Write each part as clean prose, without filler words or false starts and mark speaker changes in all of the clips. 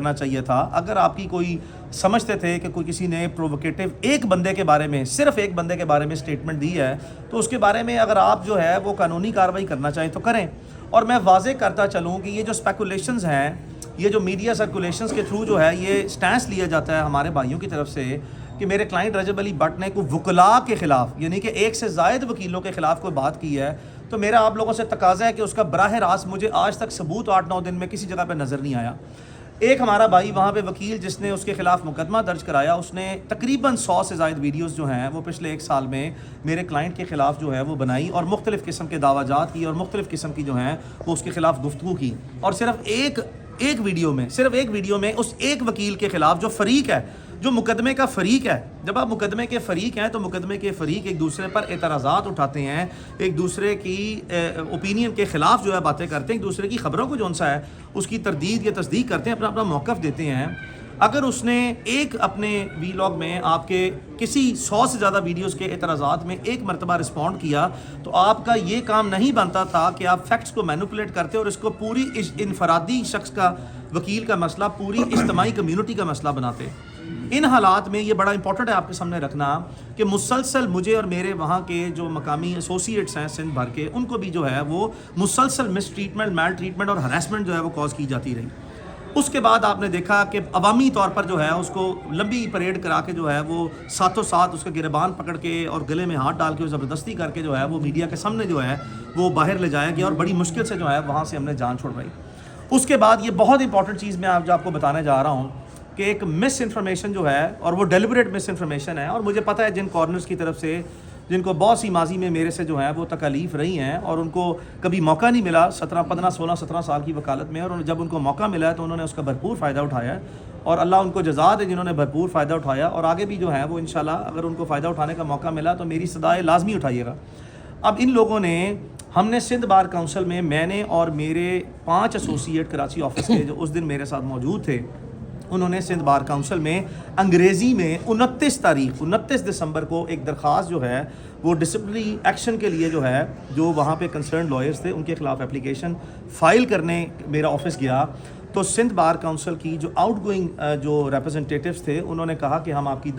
Speaker 1: کرنا چاہیے تھا. اگر آپ کی کوئی سمجھتے تھے کہ کوئی کسی نے پرووکیٹو ایک بندے کے بارے میں, صرف ایک بندے کے بارے میں اسٹیٹمنٹ دی ہے, تو اس کے بارے میں اگر آپ جو ہے وہ قانونی کارروائی کرنا چاہیں تو کریں. اور میں واضح کرتا چلوں کہ یہ جو اسپیکولیشنز ہیں, یہ جو میڈیا سرکولیشنز کے تھرو جو ہے یہ سٹینس لیا جاتا ہے ہمارے بھائیوں کی طرف سے کہ میرے کلائنٹ رجب علی بٹ نے کوئی وکلاء کے خلاف, یعنی کہ ایک سے زائد وکیلوں کے خلاف کوئی بات کی ہے, تو میرا آپ لوگوں سے تقاضا ہے کہ اس کا براہ راست مجھے آج تک ثبوت 8-9 دن میں کسی جگہ پہ نظر نہیں آیا. ایک ہمارا بھائی وہاں پہ وکیل جس نے اس کے خلاف مقدمہ درج کرایا, اس نے تقریباً 100 سے زائد ویڈیوز جو ہیں وہ پچھلے 1 سال میں میرے کلائنٹ کے خلاف جو ہے وہ بنائی اور مختلف قسم کے دعویٰ جات کی اور مختلف قسم کی جو ہیں وہ اس کے خلاف گفتگو کی. اور صرف ایک ویڈیو میں اس ایک وکیل کے خلاف جو فریق ہے, جو مقدمے کا فریق ہے, جب آپ مقدمے کے فریق ہیں تو مقدمے کے فریق ایک دوسرے پر اعتراضات اٹھاتے ہیں, ایک دوسرے کی اوپینین کے خلاف جو ہے باتیں کرتے ہیں, ایک دوسرے کی خبروں کو جون سا ہے اس کی تردید یا تصدیق کرتے ہیں, اپنا اپنا موقف دیتے ہیں. اگر اس نے ایک اپنے ویلاگ میں آپ کے کسی 100 سے زیادہ ویڈیوز کے اعتراضات میں ایک مرتبہ رسپونڈ کیا, تو آپ کا یہ کام نہیں بنتا تھا کہ آپ فیکٹس کو مینوپولیٹ کرتے اور اس کو پوری انفرادی شخص کا, وکیل کا مسئلہ پوری اجتماعی کمیونٹی کا مسئلہ بناتے. ان حالات میں یہ بڑا امپورٹنٹ ہے آپ کے سامنے رکھنا کہ مسلسل مجھے اور میرے وہاں کے جو مقامی ایسوسیٹس ہیں سندھ بھر کے, ان کو بھی جو ہے وہ مسلسل مس ٹریٹمنٹ, میل ٹریٹمنٹ اور ہراسمنٹ جو ہے وہ کاز کی جاتی رہی. اس کے بعد آپ نے دیکھا کہ عوامی طور پر جو ہے اس کو لمبی پریڈ کرا کے جو ہے وہ ساتھ اس کا گریبان پکڑ کے اور گلے میں ہاتھ ڈال کے زبردستی کر کے جو ہے وہ میڈیا کے سامنے جو ہے وہ باہر لے جایا گیا اور بڑی مشکل سے جو ہے وہاں سے ہم نے جان چھوڑوائی. اس کے بعد یہ بہت امپورٹنٹ چیز میں آپ کو بتانے جا رہا ہوں کہ ایک مس انفارمیشن جو ہے, اور وہ ڈیلیبریٹ مس انفارمیشن ہے, اور مجھے پتہ ہے جن کارنرز کی طرف سے جن کو بہت سی ماضی میں میرے سے جو ہے وہ تکالیف رہی ہیں اور ان کو کبھی موقع نہیں ملا 17 سال کی وکالت میں, اور جب ان کو موقع ملا ہے تو انہوں نے اس کا بھرپور فائدہ اٹھایا ہے, اور اللہ ان کو جزا دے جنہوں نے بھرپور فائدہ اٹھایا, اور آگے بھی جو ہے وہ انشاءاللہ اگر ان کو فائدہ اٹھانے کا موقع ملا تو میری صدائے لازمی اٹھائیے گا. اب ان لوگوں نے, ہم نے سندھ بار کونسل میں نے اور میرے 5 ایسوسیٹ کراچی آفس کے جو اس دن میرے ساتھ موجود تھے, انہوں نے سندھ بار کونسل میں انگریزی میں 29 دسمبر کو ایک درخواست جو ہے وہ ڈسپلنری ایکشن کے لیے جو ہے, جو وہاں پہ کنسرن لائرز تھے ان کے خلاف اپلیکیشن فائل کرنے میرا آفس گیا. تو سندھ بار کونسل کی جو آؤٹ گوئنگ جو ریپرزنٹیٹیوز تھے انہوں نے کہا کہ ہم آپ کی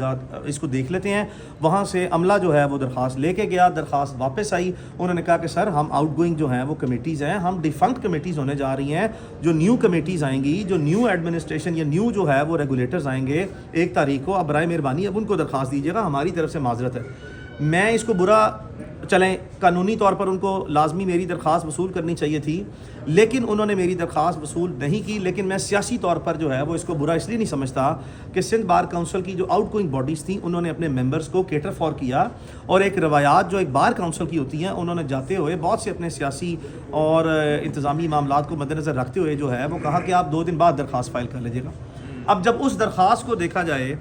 Speaker 1: اس کو دیکھ لیتے ہیں. وہاں سے عملہ جو ہے وہ درخواست لے کے گیا, درخواست واپس آئی, انہوں نے کہا کہ سر ہم آؤٹ گوئنگ جو ہیں وہ کمیٹیز ہیں, ہم ڈیفنکٹ کمیٹیز ہونے جا رہی ہیں, جو نیو کمیٹیز آئیں گی, جو نیو ایڈمنسٹریشن یا نیو جو ہے وہ ریگولیٹرز آئیں گے 1 تاریخ کو, اب برائے مہربانی اب ان کو درخواست دیجیے گا, ہماری طرف سے معذرت ہے. میں اس کو برا چلیں, قانونی طور پر ان کو لازمی میری درخواست وصول کرنی چاہیے تھی, لیکن انہوں نے میری درخواست وصول نہیں کی. لیکن میں سیاسی طور پر جو ہے وہ اس کو برا اس لیے نہیں سمجھتا کہ سندھ بار کونسل کی جو آؤٹ گوئنگ باڈیز تھیں انہوں نے اپنے ممبرز کو کیٹر فار کیا, اور ایک روایات جو ایک بار کونسل کی ہوتی ہیں انہوں نے جاتے ہوئے بہت سے اپنے سیاسی اور انتظامی معاملات کو مد نظر رکھتے ہوئے جو ہے وہ کہا کہ آپ 2 دن بعد درخواست فائل کر لیجیے گا. اب جب اس درخواست کو دیکھا جائے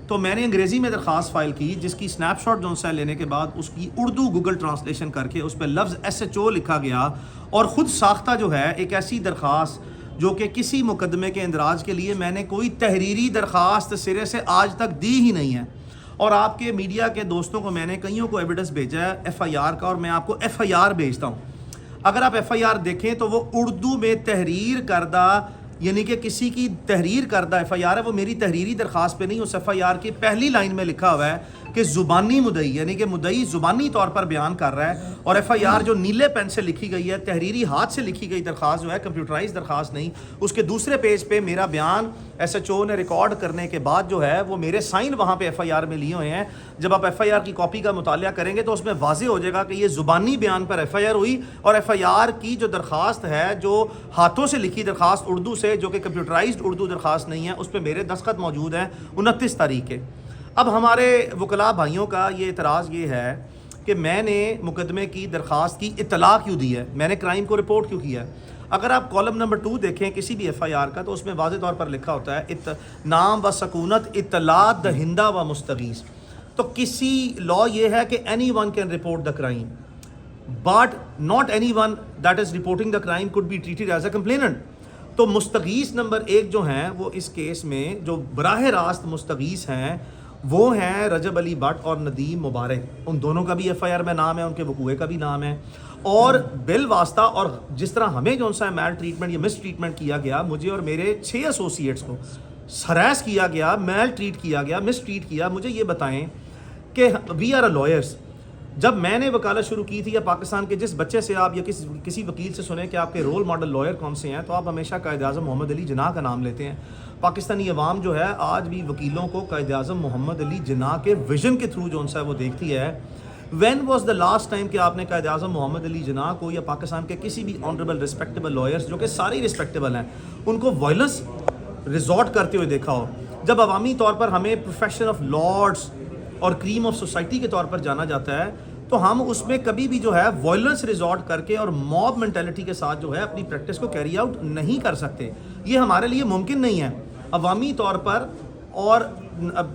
Speaker 1: تو میں نے انگریزی میں درخواست فائل کی, جس کی سنیپ شاٹ جو سے لینے کے بعد اس کی اردو گوگل ٹرانسلیشن کر کے اس پہ لفظ SHO لکھا گیا, اور خود ساختہ جو ہے ایک ایسی درخواست جو کہ کسی مقدمے کے اندراج کے لیے میں نے کوئی تحریری درخواست سرے سے آج تک دی ہی نہیں ہے. اور آپ کے میڈیا کے دوستوں کو میں نے کئیوں کو ایویڈنس بھیجا ہے FIR کا, اور میں آپ کو FIR بھیجتا ہوں. اگر آپ FIR دیکھیں تو وہ اردو میں تحریر کردہ, یعنی کہ کسی کی تحریر کردہ FIR ہے, وہ میری تحریری درخواست پہ نہیں. اس FIR کی پہلی لائن میں لکھا ہوا ہے کہ زبانی مدعی, یعنی کہ مدعی زبانی طور پر بیان کر رہا ہے, اور FIR جو نیلے پین سے لکھی گئی ہے, تحریری ہاتھ سے لکھی گئی درخواست جو ہے, کمپیوٹرائز درخواست نہیں, اس کے دوسرے پیج پہ میرا بیان SHO نے ریکارڈ کرنے کے بعد جو ہے وہ میرے سائن وہاں پہ FIR میں لیے ہوئے ہیں. جب آپ FIR کی کاپی کا مطالعہ کریں گے تو اس میں واضح ہو جائے گا کہ یہ زبانی بیان پر FIR ہوئی, اور FIR کی جو درخواست ہے جو ہاتھوں سے لکھی درخواست اردو سے, جو کہ کمپیوٹرائزڈ اردو درخواست نہیں ہے, اس پہ میرے دستخط موجود ہیں 29 تاریخ کے. اب ہمارے وکلاء بھائیوں کا یہ اعتراض یہ ہے کہ میں نے مقدمے کی درخواست کی اطلاع کیوں دی ہے, میں نے کرائم کو رپورٹ کیوں کیا ہے. اگر آپ کالم نمبر 2 دیکھیں کسی بھی FIR کا, تو اس میں واضح طور پر لکھا ہوتا ہے نام و سکونت اطلاع دہندہ و مستغیث. تو کسی لا یہ ہے کہ any one can report the crime, but not any one that is reporting the crime could be treated as a complainant. تو مستغیث نمبر 1 جو ہیں وہ اس کیس میں جو براہ راست مستغیث ہیں وہ ہیں رجب علی بٹ اور ندیم مبارک. ان دونوں کا بھی FIR میں نام ہے, ان کے وقوعے کا بھی نام ہے. اور بل واسطہ اور جس طرح ہمیں جو سا میل ٹریٹمنٹ یا مس ٹریٹمنٹ کیا گیا, مجھے اور میرے 6 ایسوسیٹس کو ہراس کیا گیا, میل ٹریٹ کیا گیا, مس ٹریٹ کیا. مجھے یہ بتائیں کہ وی آر اے لائرس. جب میں نے وکالت شروع کی تھی یا پاکستان کے جس بچے سے آپ یا کسی وکیل سے سنیں کہ آپ کے رول ماڈل لائر کون سے ہیں, تو آپ ہمیشہ قائد اعظم محمد علی جناح کا نام لیتے ہیں. پاکستانی عوام جو ہے آج بھی وکیلوں کو قائد اعظم محمد علی جناح کے ویژن کے تھرو جو سا وہ دیکھتی ہے. When was the last time کہ آپ نے قائد اعظم محمد علی جناح کو یا پاکستان کے کسی بھی آنریبل رسپیکٹیبل لائرس جو کہ سارے رسپیکٹیبل ہیں ان کو وائلنس ریزورٹ کرتے ہوئے دیکھا ہو؟ جب عوامی طور پر ہمیں پروفیشن آف لارڈس اور کریم آف سوسائٹی کے طور پر جانا جاتا ہے تو ہم اس میں کبھی بھی جو ہے وائلنس ریزورٹ کر کے اور موب مینٹیلٹی کے ساتھ جو ہے اپنی پریکٹس کو کیری آؤٹ نہیں کر سکتے. یہ ہمارے لیے ممکن نہیں ہے. عوامی طور پر اور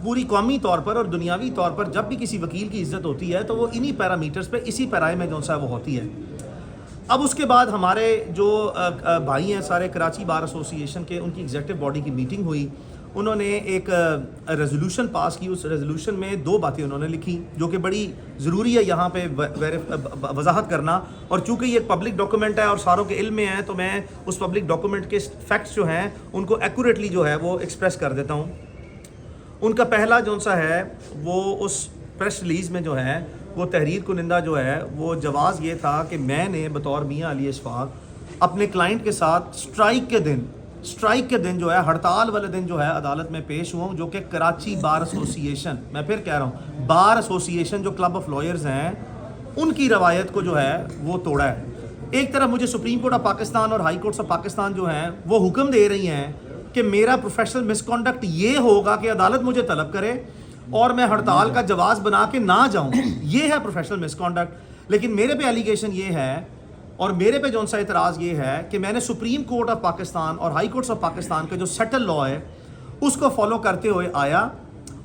Speaker 1: پوری قومی طور پر اور دنیاوی طور پر جب بھی کسی وکیل کی عزت ہوتی ہے تو وہ انہی پیرامیٹرز پہ اسی پیرائے میں جو سا وہ ہوتی ہے. اب اس کے بعد ہمارے جو بھائی ہیں سارے کراچی بار ایسوسی ایشن کے, ان کی ایگزیکٹو باڈی کی میٹنگ ہوئی. انہوں نے ایک ریزولوشن پاس کی. اس ریزولوشن میں 2 باتیں انہوں نے لکھی جو کہ بڑی ضروری ہے یہاں پہ وضاحت کرنا, اور چونکہ یہ ایک پبلک ڈاکومنٹ ہے اور ساروں کے علم میں ہے تو میں اس پبلک ڈاکومنٹ کے فیکٹس جو ہیں ان کو ایکوریٹلی جو ہے وہ ایکسپریس کر دیتا ہوں. ان کا پہلا جو سا ہے وہ اس پریس ریلیز میں جو ہے وہ تحریر کنندہ جو ہے وہ جواز یہ تھا کہ میں نے بطور میاں علی اشفاق اپنے کلائنٹ کے ساتھ اسٹرائک کے دن جو ہے ہڑتال والے دن جو ہے عدالت میں پیش ہوا ہوں, جو کہ کراچی بار ایسوسی ایشن, میں پھر کہہ رہا ہوں بار ایسوسی ایشن جو کلب آف لائرز ہیں ان کی روایت کو جو ہے وہ توڑا ہے. ایک طرف مجھے سپریم کورٹ آف پاکستان اور ہائی کورٹس آف پاکستان جو ہیں وہ حکم دے رہی ہیں کہ میرا پروفیشنل مس کنڈکٹ یہ ہوگا کہ عدالت مجھے طلب کرے اور میں ہڑتال کا جواز بنا کے نہ جاؤں, یہ ہے پروفیشنل مس کنڈکٹ. لیکن میرے پہ ایلیگیشن یہ ہے اور میرے پہ جو سا اعتراض یہ ہے کہ میں نے سپریم کورٹ آف پاکستان اور ہائی کورٹس آف پاکستان کا جو سیٹل لا ہے اس کو فالو کرتے ہوئے آیا,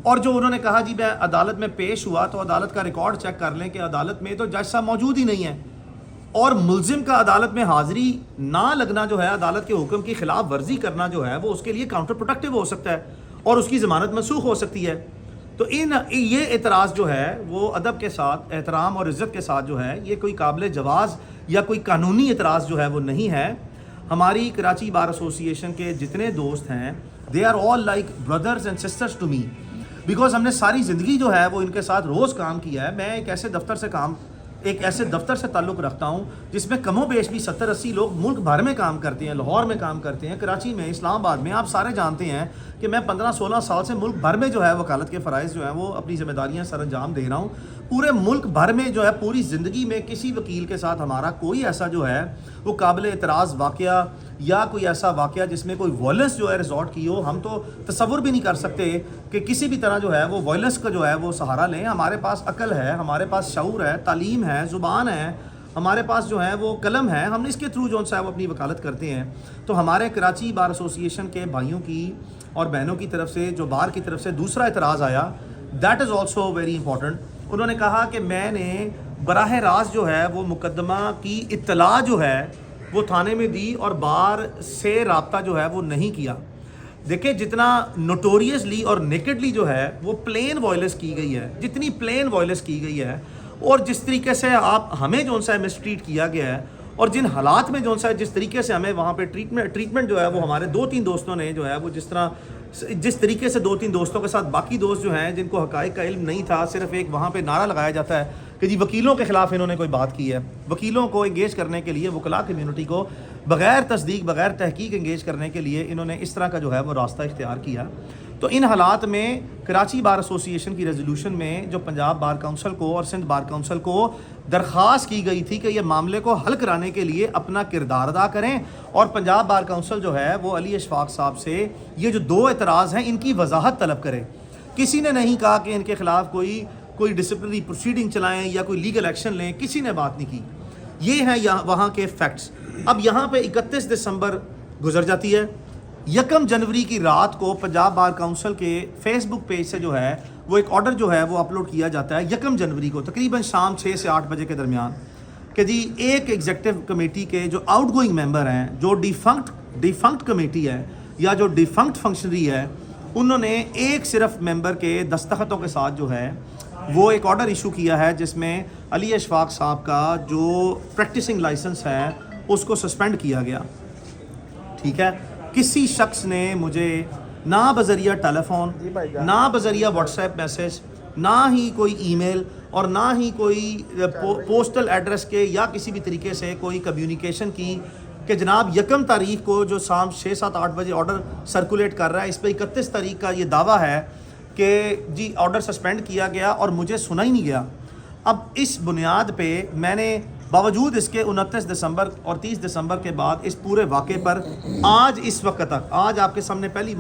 Speaker 1: اور جو انہوں نے کہا جی میں عدالت میں پیش ہوا تو عدالت کا ریکارڈ چیک کر لیں کہ عدالت میں تو جج صاحب موجود ہی نہیں ہے, اور ملزم کا عدالت میں حاضری نہ لگنا جو ہے عدالت کے حکم کی خلاف ورزی کرنا جو ہے وہ اس کے لیے کاؤنٹر پروڈکٹیو ہو سکتا ہے اور اس کی ضمانت منسوخ ہو سکتی ہے. تو یہ اعتراض جو ہے وہ ادب کے ساتھ, احترام اور عزت کے ساتھ جو ہے یہ کوئی قابل جواز یا کوئی قانونی اعتراض جو ہے وہ نہیں ہے. ہماری کراچی بار ایسوسی ایشن کے جتنے دوست ہیں they are all like brothers and sisters to me, because ہم نے ساری زندگی جو ہے وہ ان کے ساتھ روز کام کیا ہے. میں ایک ایسے دفتر سے تعلق رکھتا ہوں جس میں کم و بیش بھی 70-80 لوگ ملک بھر میں کام کرتے ہیں, لاہور میں کام کرتے ہیں, کراچی میں, اسلام آباد میں. آپ سارے جانتے ہیں کہ میں 15-16 سال سے ملک بھر میں جو ہے وکالت کے فرائض جو ہیں وہ اپنی ذمہ داریاں سر انجام دے رہا ہوں. پورے ملک بھر میں جو ہے پوری زندگی میں کسی وکیل کے ساتھ ہمارا کوئی ایسا جو ہے وہ قابل اعتراض واقعہ یا کوئی ایسا واقعہ جس میں کوئی وائلنس جو ہے ریزورٹ کی ہو, ہم تو تصور بھی نہیں کر سکتے کہ کسی بھی طرح جو ہے وہ وائلنس کا جو ہے وہ سہارا لیں. ہمارے پاس عقل ہے, ہمارے پاس شعور ہے, تعلیم ہے, زبان ہے, ہمارے پاس جو ہے وہ قلم ہے, ہم اس کے تھرو جو ہے وہ اپنی وکالت کرتے ہیں. تو ہمارے کراچی بار ایسوسی ایشن کے بھائیوں کی اور بہنوں کی طرف سے جو بار کی طرف سے دوسرا اعتراض آیا, that is also very important. انہوں نے کہا کہ میں نے براہ راست جو ہے وہ مقدمہ کی اطلاع جو ہے وہ تھانے میں دی اور بار سے رابطہ جو ہے وہ نہیں کیا. دیکھیں جتنا نوٹوریسلی اور نیکڈلی جو ہے وہ پلین وائلنس کی گئی ہے, جتنی پلین وائلنس کی گئی ہے, اور جس طریقے سے ہمیں جو ہے مسٹریٹ کیا گیا ہے, اور جن حالات میں جو ہے جس طریقے سے ہمیں وہاں پہ ٹریٹمنٹ جو ہے وہ ہمارے 2-3 دوستوں نے جو ہے وہ جس طریقے سے 2-3 دوستوں کے ساتھ باقی دوست جو ہیں جن کو حقائق کا علم نہیں تھا, صرف ایک وہاں پہ نعرہ لگایا جاتا ہے کہ جی وکیلوں کے خلاف انہوں نے کوئی بات کی ہے. وکیلوں کو انگیج کرنے کے لیے, وکلاء کمیونٹی کو بغیر تصدیق بغیر تحقیق انگیج کرنے کے لیے انہوں نے اس طرح کا جو ہے وہ راستہ اختیار کیا. تو ان حالات میں کراچی بار ایسوسی ایشن کی ریزولوشن میں جو پنجاب بار کونسل کو اور سندھ بار کونسل کو درخواست کی گئی تھی کہ یہ معاملے کو حل کرانے کے لیے اپنا کردار ادا کریں, اور پنجاب بار کونسل جو ہے وہ علی اشفاق صاحب سے یہ جو 2 اعتراض ہیں ان کی وضاحت طلب کرے. کسی نے نہیں کہا کہ ان کے خلاف کوئی ڈسپلنری پروسیڈنگ چلائیں یا کوئی لیگل ایکشن لیں, کسی نے بات نہیں کی. یہ ہیں وہاں کے فیکٹس. اب یہاں پہ 31 دسمبر گزر جاتی ہے. 1 جنوری کی رات کو پنجاب بار کونسل کے فیس بک پیج سے جو ہے وہ ایک آرڈر جو ہے وہ اپلوڈ کیا جاتا ہے 1 جنوری کو تقریباً شام 6 سے 8 بجے کے درمیان, کہ جی ایک ایگزیکٹو کمیٹی کے جو آؤٹ گوئنگ ممبر ہیں, جو ڈیفنکٹ کمیٹی ہے یا جو ڈیفنکٹ فنکشنری ہے, انہوں نے ایک صرف ممبر کے دستخطوں کے ساتھ جو ہے وہ ایک آرڈر ایشو کیا ہے جس میں علی اشفاق صاحب کا جو پریکٹسنگ لائسنس ہے اس کو سسپینڈ کیا گیا. ٹھیک ہے, کسی شخص نے مجھے نہ بذریعہ ٹیلی فون, نہ بذریعہ واٹس ایپ میسج, نہ ہی کوئی ای میل اور نہ ہی کوئی پوسٹل ایڈریس کے یا کسی بھی طریقے سے کوئی کمیونیکیشن کی کہ جناب 1 تاریخ کو جو شام 6-7-8 بجے آرڈر سرکولیٹ کر رہا ہے, اس پہ 31 تاریخ کا یہ دعویٰ ہے کہ جی آرڈر سسپینڈ کیا گیا اور مجھے سنا ہی نہیں گیا. اب اس بنیاد پہ میں نے باوجود اس کے 29 دسمبر اور 30 دسمبر کے بعد اس پورے واقعے پر آج اس وقت تک, آج آپ کے سامنے پہلی